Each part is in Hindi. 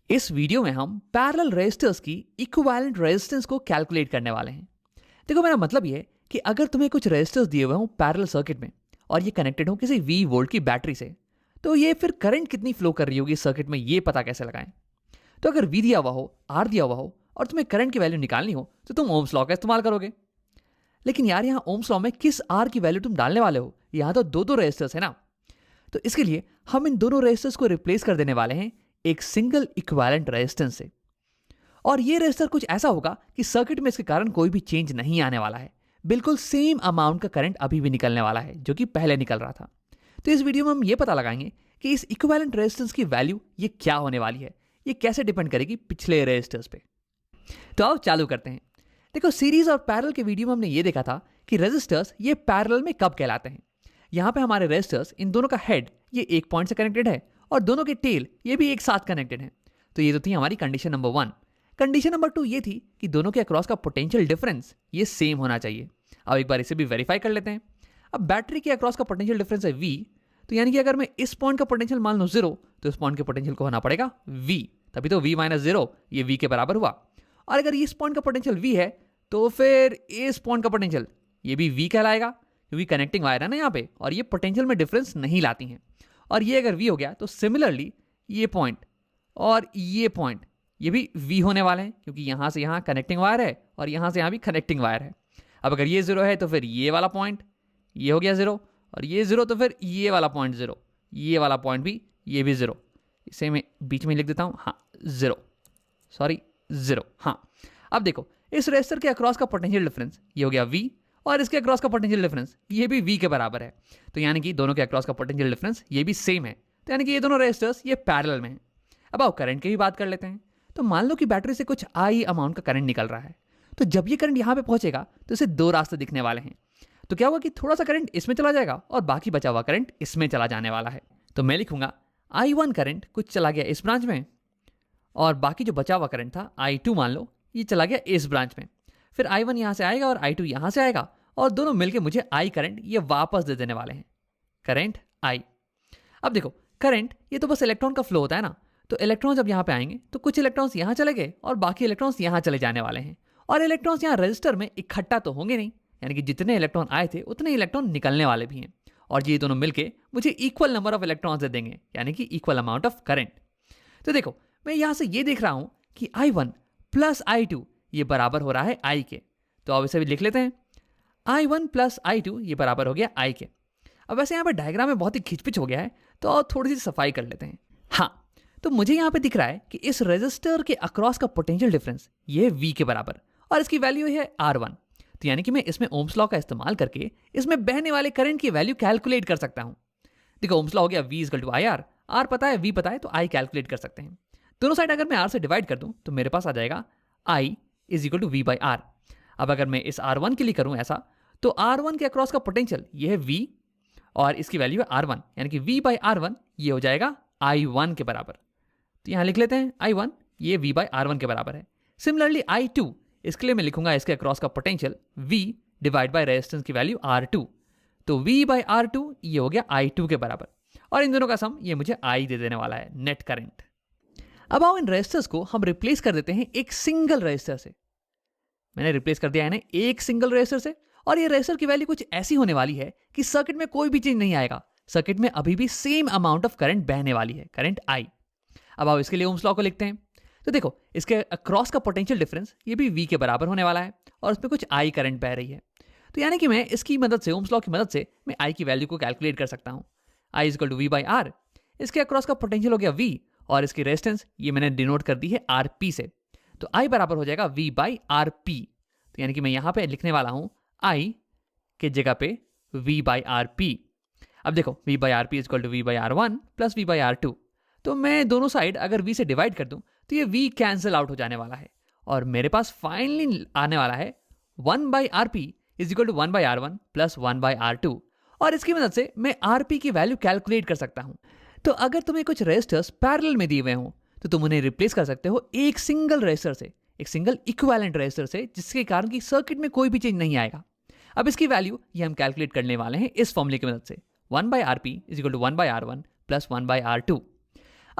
इस वीडियो में हम पैरेलल रेजिस्टर्स की इक्विवेलेंट रेजिस्टेंस को कैलकुलेट करने वाले हैं। देखो, मेरा मतलब ये है कि अगर तुम्हें कुछ रेजिस्टर्स दिए हुए हों पैरेलल सर्किट में और ये कनेक्टेड हो किसी V वोल्ट की बैटरी से, तो ये फिर करंट कितनी फ्लो कर रही होगी इस सर्किट में, ये पता कैसे लगाएं। तो अगर V दिया हुआ हो, R दिया हुआ हो और तुम्हें करंट की वैल्यू निकालनी हो तो तुम ओम्स लॉ का इस्तेमाल करोगे। लेकिन यार, यहाँ ओम्स लॉ में किस R की वैल्यू तुम डालने वाले हो? यहाँ तो दो रेजिस्टर्स है ना। तो इसके लिए हम इन दोनों रेजिस्टर्स को रिप्लेस कर देने वाले हैं एक सिंगल इक्विवेलेंट रेजिस्टेंस से। और ये रेजिस्टर कुछ ऐसा होगा कि सर्किट में इसके कारण कोई भी चेंज नहीं आने वाला है। बिल्कुल सेम अमाउंट का करंट अभी भी निकलने वाला है जो कि पहले निकल रहा था। तो इस वीडियो में हम ये पता लगाएंगे कि इस इक्विवेलेंट रेजिस्टेंस की वैल्यू ये क्या होने वाली है, ये कैसे डिपेंड करेगी पिछले रेजिस्टर्स पे। तो आओ चालू करते हैं। देखो, सीरीज और पैरेलल के वीडियो में हमने ये देखा था कि रेजिस्टर्स ये पैरेलल में कब कहलाते हैं। यहाँ पे हमारे रेजिस्टर्स, इन दोनों का हेड ये एक पॉइंट से कनेक्टेड है और दोनों के टेल ये भी एक साथ कनेक्टेड है। तो ये तो थी हमारी कंडीशन नंबर 1। कंडीशन नंबर 2 ये थी कि दोनों के अक्रॉस का पोटेंशियल डिफरेंस ये सेम होना चाहिए। अब एक बार इसे भी वेरीफाई कर लेते हैं। अब बैटरी के अक्रॉस का पोटेंशियल डिफरेंस है V, तो यानी कि अगर मैं इस पॉइंट का पोटेंशियल मान लूँ 0 तो इस पॉइंट के पोटेंशियल को होना पड़ेगा V, तभी तो V - 0 ये V के बराबर हुआ। और अगर इस पॉइंट का पोटेंशियल V है तो फिर इस पॉइंट का पोटेंशियल ये भी V कहलाएगा, क्योंकि कनेक्टिंग वायर है ना यहाँ पे और ये पोटेंशियल में डिफरेंस नहीं लाती हैं। और ये अगर V हो गया तो सिमिलरली ये पॉइंट और ये पॉइंट ये भी V होने वाले हैं, क्योंकि यहाँ से यहाँ कनेक्टिंग वायर है और यहाँ से यहाँ भी कनेक्टिंग वायर है। अब अगर ये 0 है तो फिर ये वाला पॉइंट ये हो गया 0, और ये 0 तो फिर ये वाला पॉइंट 0, ये वाला पॉइंट भी ये भी 0। इसे मैं बीच में लिख देता हूँ, हाँ 0, सॉरी 0, हाँ। अब देखो, इस रेजिस्टर के अक्रॉस का पोटेंशियल डिफरेंस ये हो गया V और इसके अक्रॉस का पोटेंशियल डिफरेंस ये भी V के बराबर है। तो यानी कि दोनों के अक्रॉस का पोटेंशियल डिफरेंस ये भी सेम है। तो यानी कि ये दोनों रेजिस्टर्स ये पैरेलल में हैं। अब आओ करंट की भी बात कर लेते हैं। तो मान लो कि बैटरी से कुछ I अमाउंट का करंट निकल रहा है। तो जब ये करंट यहाँ पे पहुंचेगा तो इसे दो रास्ते दिखने वाले हैं। तो क्या होगा कि थोड़ा सा करंट इसमें चला जाएगा और बाकी बचा हुआ करंट इसमें चला जाने वाला है। तो मैं लिखूंगा I1 करंट कुछ चला गया इस ब्रांच में और बाकी जो बचा हुआ करंट था I2 मान लो ये चला गया इस ब्रांच में। फिर I1 यहाँ से आएगा और I2 यहाँ से आएगा और दोनों मिलके मुझे I करंट ये वापस दे देने वाले हैं, करंट I। अब देखो, करंट ये तो बस इलेक्ट्रॉन का फ्लो होता है ना। तो इलेक्ट्रॉन जब यहाँ पे आएंगे तो कुछ इलेक्ट्रॉन्स यहाँ चले गए और बाकी इलेक्ट्रॉन्स यहाँ चले जाने वाले हैं। और इलेक्ट्रॉन्स यहाँ रजिस्टर में इकट्ठा तो होंगे नहीं, यानी कि जितने इलेक्ट्रॉन आए थे उतने इलेक्ट्रॉन निकलने वाले भी हैं। और ये दोनों मिलके मुझे equal number of electrons they देंगे, यानी कि इक्वल अमाउंट ऑफ करंट। तो देखो, मैं यहाँ से ये देख रहा हूँ कि I1 प्लस I2 ये बराबर हो रहा है I के। तो अब इसे भी लिख लेते हैं, I1 प्लस I2 ये बराबर हो गया I के। अब वैसे यहाँ पे डायग्राम में बहुत ही खिचपिच हो गया है, तो और थोड़ी सी सफाई कर लेते हैं। हाँ, तो मुझे यहाँ पे दिख रहा है कि इस रेजिस्टर के अक्रॉस का पोटेंशियल डिफरेंस ये V के बराबर और इसकी वैल्यू है R1। तो यानी कि मैं इसमें ओम्स लॉ का इस्तेमाल करके इसमें बहने वाले करंट की वैल्यू कैलकुलेट कर सकता हूँ। देखो, ओम्स लॉ हो गया V = IR, R पता है V पता है तो I कैलकुलेट कर सकते हैं। दोनों साइड अगर मैं R से डिवाइड कर दूं तो मेरे पास आ जाएगा I = V/R। अब अगर मैं इस R1 के लिए करूं ऐसा, तो R1 के अक्रॉस का पोटेंशियल ये है V और इसकी वैल्यू है R1, यानी कि V/R1 ये हो जाएगा I1 के बराबर। तो यहाँ लिख लेते हैं I1 ये V/R1 के बराबर है। सिमिलरली I2, इसके लिए मैं लिखूंगा इसके अक्रॉस का potential V divide by resistance की वैल्यू R2। तो V/R2 ये हो गया I2 के बराबर और इन दोनों का सम ये मुझे I दे देने वाला है, नेट करंट। अब आओ इन रेजिस्टर्स को हम रिप्लेस कर देते हैं एक सिंगल रेजिस्टर से। मैंने रिप्लेस कर दिया है ना एक सिंगल रेजिस्टर से, और ये रेजिस्टर की वैल्यू कुछ ऐसी होने वाली है कि सर्किट में कोई भी चेंज नहीं आएगा। सर्किट में अभी भी सेम अमाउंट ऑफ करंट बहने वाली है, करंट I। अब आओ इसके लिए ओम्स लॉ को लिखते हैं। तो देखो, इसके अक्रॉस का पोटेंशियल डिफरेंस ये भी V के बराबर होने वाला है और उसमें कुछ I करंट बह रही है। तो यानी कि मैं इसकी मदद से, ओम्स लॉ की मदद से मैं I की वैल्यू को कैलकुलेट कर सकता हूँ। I = V/R। इसके अक्रॉस का पोटेंशियल हो गया V और इसकी रेजिस्टेंस ये मैंने डिनोट कर दी है RP से। तो I बराबर हो जाएगा V/RP। तो यानी कि मैं यहाँ पे लिखने वाला हूँ I के जगह पे V/RP। अब देखो, V/RP = V/R1 प्लस V/R2। तो मैं दोनों साइड अगर V से डिवाइड कर दूं तो ये V कैंसिल आउट हो जाने वाला है और मेरे पास फाइनली आने वाला है 1/RP = 1/R1 प्लस 1/R2। और इसकी मदद से मैं RP की वैल्यू कैलकुलेट कर सकता हूं। तो अगर तुम्हें कुछ रेजिस्टर्स पैरेलल में दिए हुए हों तो तुम उन्हें रिप्लेस कर सकते हो एक सिंगल रेजिस्टर से, एक सिंगल इक्विवेलेंट रेजिस्टर से, जिसके कारण कि सर्किट में कोई भी चेंज नहीं आएगा। अब इसकी वैल्यू ये हम कैलकुलेट करने वाले हैं इस फॉर्मूले की मदद से, 1/RP = 1/R1 प्लस 1/R2।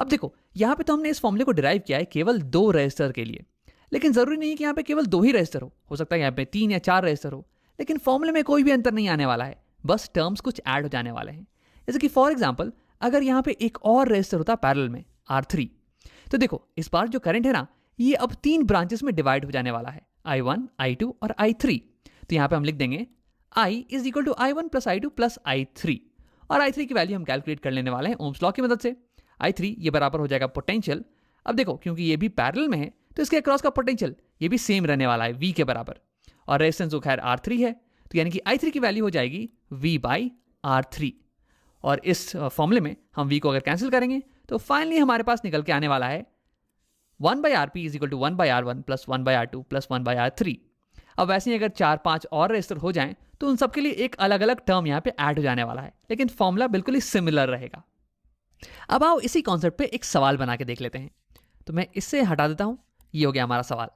अब देखो यहाँ पे तो हमने इस फॉर्मूले को डिराइव किया है केवल 2 रजिस्टर के लिए, लेकिन जरूरी नहीं है कि यहाँ पे केवल 2 ही रजिस्टर हो सकता है यहाँ पे 3 या 4 रजिस्टर हो, लेकिन फॉर्मूले में कोई भी अंतर नहीं आने वाला है, बस टर्म्स कुछ ऐड हो जाने वाले हैं। जैसे कि फॉर एग्जाम्पल अगर यहाँ पे एक और रजिस्टर होता पैरेलल में R3, तो देखो इस बार जो करंट है ना ये अब 3 ब्रांचेस में डिवाइड हो जाने वाला है, I1, I2 और I3। तो यहाँ पे हम लिख देंगे I is equal to I1 plus I2 plus I3, और I3 की वैल्यू हम कैलकुलेट कर लेने वाले हैं ओम्स लॉ की मदद से। I3 ये बराबर हो जाएगा पोटेंशियल, अब देखो क्योंकि ये भी पैरेलल में है तो इसके अक्रॉस का पोटेंशियल ये भी सेम रहने वाला है V के बराबर, और रेजिस्टेंस जो खैर R3 है, तो यानी कि I3 की वैल्यू हो जाएगी V बाई R3। और इस फॉर्मूले में हम V को अगर कैंसिल करेंगे तो फाइनली हमारे पास निकल के आने वाला है 1 by RP is equal to 1 by R1 plus 1 by R2 plus 1 by R3। अब वैसे ही अगर 4-5 और रजिस्टर हो जाएं तो उन सब के लिए एक अलग अलग टर्म यहाँ पे ऐड हो जाने वाला है, लेकिन फॉर्मूला बिल्कुल ही सिमिलर रहेगा। अब आओ इसी कॉन्सेप्ट पे एक सवाल बना के देख लेते हैं। तो मैं इससे हटा देता हूँ, ये हो गया हमारा सवाल।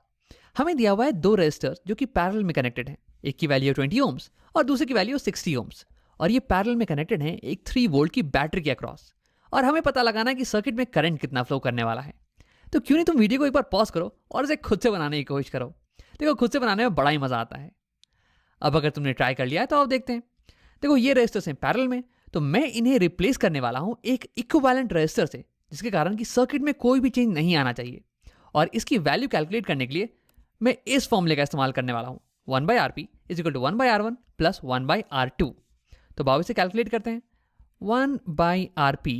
हमें दिया हुआ है 2 रजिस्टर्स जो कि पैरेलल में कनेक्टेड हैं, एक की वैल्यू 20 ओम्स और दूसरे की वैल्यू 60 ओम्स, और ये पैरेलल में कनेक्टेड हैं एक 3 वोल्ट की बैटरी के अक्रॉस, और हमें पता लगाना है कि सर्किट में करंट कितना फ्लो करने वाला है। तो क्यों नहीं तुम वीडियो को एक बार पॉज करो और इसे खुद से बनाने की कोशिश करो। देखो खुद से बनाने में बड़ा ही मजा आता है। अब अगर तुमने ट्राई कर लिया है तो आप देखते हैं। देखो ये रजिस्टर्स हैं पैरेलल में, तो मैं इन्हें रिप्लेस करने वाला हूं एक इक्विवेलेंट रजिस्टर से, जिसके कारण कि सर्किट में कोई भी चेंज नहीं आना चाहिए। और इसकी वैल्यू कैलकुलेट करने के लिए मैं इस फॉर्मूले का इस्तेमाल करने वाला हूं, 1 by RP is equal to 1 by R1 plus 1 by R2। तो बाबू से कैलकुलेट करते हैं। 1 बाई RP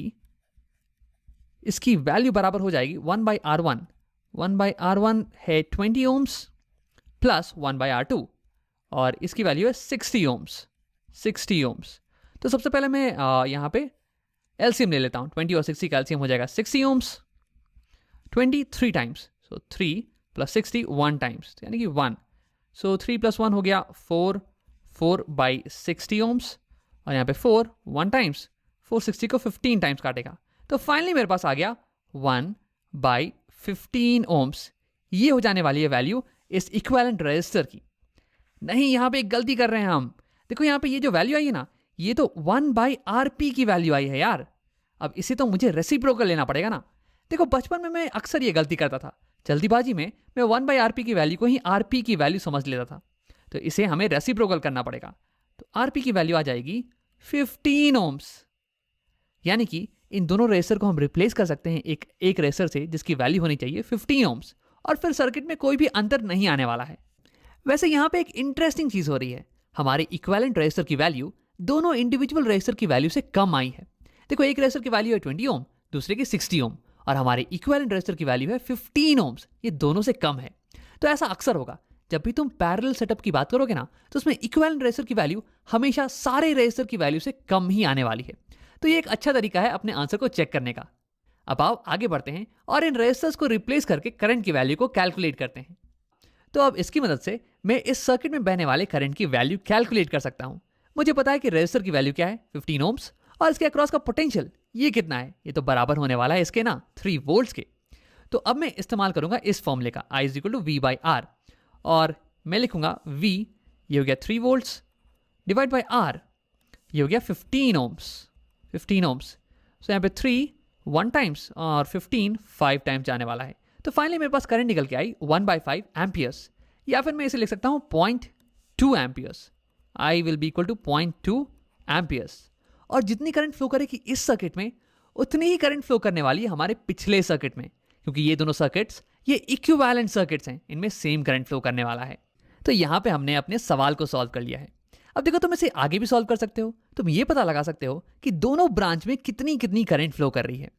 इसकी वैल्यू बराबर हो जाएगी 1 बाई R1। 1 बाई R1 है 20 ओम्स प्लस 1 बाई R2, और इसकी वैल्यू है 60 ओम्स। 60 ओम्स। तो सबसे पहले मैं यहाँ पे एलसीएम ले लेता हूँ। 20 और 60 का एलसीएम हो जाएगा 60 ओम्स। 20 3 टाइम्स, सो 3 प्लस 60 1 टाइम्स, यानी कि 1। सो 3 प्लस 1 हो गया 4, 4 बाई 60 ओम्स, और यहाँ पे 4 1 टाइम्स, 460 को 15 टाइम्स काटेगा। तो फाइनली मेरे पास आ गया 1 बाई 15 ओम्स। ये हो जाने वाली है वैल्यू इस इक्विवेलेंट रेजिस्टर की। नहीं, यहाँ पे एक गलती कर रहे हैं हम। देखो यहाँ पे ये जो वैल्यू आई है ना, ये तो 1 बाई RP की वैल्यू आई है यार। अब इसे तो मुझे रेसिप्रोकल लेना पड़ेगा ना। देखो बचपन में मैं अक्सर ये गलती करता था, जल्दीबाजी में मैं 1 बाई RP की वैल्यू को ही RP की वैल्यू समझ लेता था। तो इसे हमें रेसिप्रोकल करना पड़ेगा। तो RP की वैल्यू आ जाएगी 15 ओम्स, यानी कि इन दोनों रेजिस्टर को हम रिप्लेस कर सकते हैं एक रेजिस्टर से जिसकी वैल्यू होनी चाहिए 15 ओम्स, और फिर सर्किट में कोई भी अंतर नहीं आने वाला है। वैसे यहाँ पे एक इंटरेस्टिंग चीज हो रही है, हमारे इक्विवेलेंट रेजिस्टर की वैल्यू दोनों इंडिविजुअल रेजिस्टर की वैल्यू से कम आई है। देखो एक रेजिस्टर की वैल्यू है 20 ओम, दूसरे की 60 ओम, और हमारे इक्विवेलेंट रेजिस्टर की वैल्यू है 15 ओम्स। ये दोनों से कम है। तो ऐसा अक्सर होगा जब भी तुम पैरेलल सेटअप की बात करोगे ना, तो उसमें इक्विवेलेंट रेजिस्टर की वैल्यू हमेशा सारे रेजिस्टर की वैल्यू से कम ही आने वाली है। तो ये एक अच्छा तरीका है अपने आंसर को चेक करने का। अब आओ आगे बढ़ते हैं और इन रेजिस्टर्स को रिप्लेस करके करंट की वैल्यू को कैलकुलेट करते हैं। तो अब इसकी मदद से मैं इस सर्किट में बहने वाले करंट की वैल्यू कैलकुलेट कर सकता हूं। मुझे पता है कि रेजिस्टर की वैल्यू क्या है, 15 ओम्स, और इसके अक्रॉस का पोटेंशियल ये कितना है, ये तो बराबर होने वाला है इसके ना 3 वोल्ट्स के। तो अब मैं इस्तेमाल करूंगा इस फॉर्मूले का, I is equal to V by R, और मैं लिखूंगा V, ये हो गया 3 वोल्ट्स, डिवाइड बाई R, ये हो गया 15 ओम्स। 15 ओम्स, सो यहाँ पे 3 1 टाइम्स और 15 5 टाइम्स जाने वाला है। तो फाइनली मेरे पास करंट निकल के आई 1/5 एम्पियर्स, या फिर मैं इसे लिख सकता हूँ 0.2 amperes. I will be equal to 0.2 amperes. और जितनी करंट फ्लो करेगी इस सर्किट में, उतनी ही करंट फ्लो करने वाली है हमारे पिछले सर्किट में, क्योंकि ये दोनों सर्किट्स ये इक्विवेलेंट सर्किट्स हैं, इनमें सेम करंट फ्लो करने वाला है। तो यहाँ पे हमने अपने सवाल को सॉल्व कर लिया है। अब देखो तुम इसे आगे भी सॉल्व कर सकते हो। तुम ये पता लगा सकते हो कि दोनों ब्रांच में कितनी कितनी करंट फ्लो कर रही है।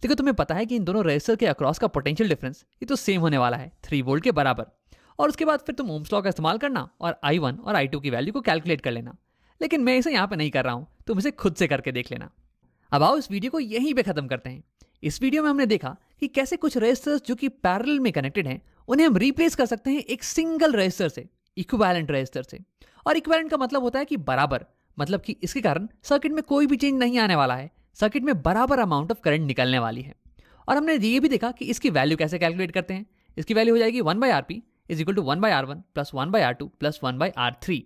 देखो तुम्हें पता है कि इन दोनों रेजिस्टर के अक्रॉस का पोटेंशियल डिफरेंस ये तो सेम होने वाला है, 3 वोल्ट के बराबर। और उसके बाद फिर तुम ओम्स लॉ का इस्तेमाल करना और I1 और I2 की वैल्यू को कैलकुलेट कर लेना। लेकिन मैं इसे यहाँ पे नहीं कर रहा हूँ, तुम इसे खुद से करके देख लेना। अब आओ इस वीडियो को यहीं पे खत्म करते हैं। इस वीडियो में हमने देखा कि कैसे कुछ रेजिस्टर्स जो कि पैरेलल में कनेक्टेड हैं, उन्हें हम रिप्लेस कर सकते हैं एक सिंगल रेजिस्टर से, इक्विवेलेंट रेजिस्टर से। और इक्विवेलेंट का मतलब होता है कि बराबर, मतलब कि इसके कारण सर्किट में कोई भी चेंज नहीं आने वाला है, सर्किट में बराबर अमाउंट ऑफ करंट निकलने वाली है। और हमने ये भी देखा कि इसकी वैल्यू कैसे कैलकुलेट करते हैं। इसकी वैल्यू हो जाएगी 1/RP is equal to 1/R1 plus 1/R2 plus 1/R3।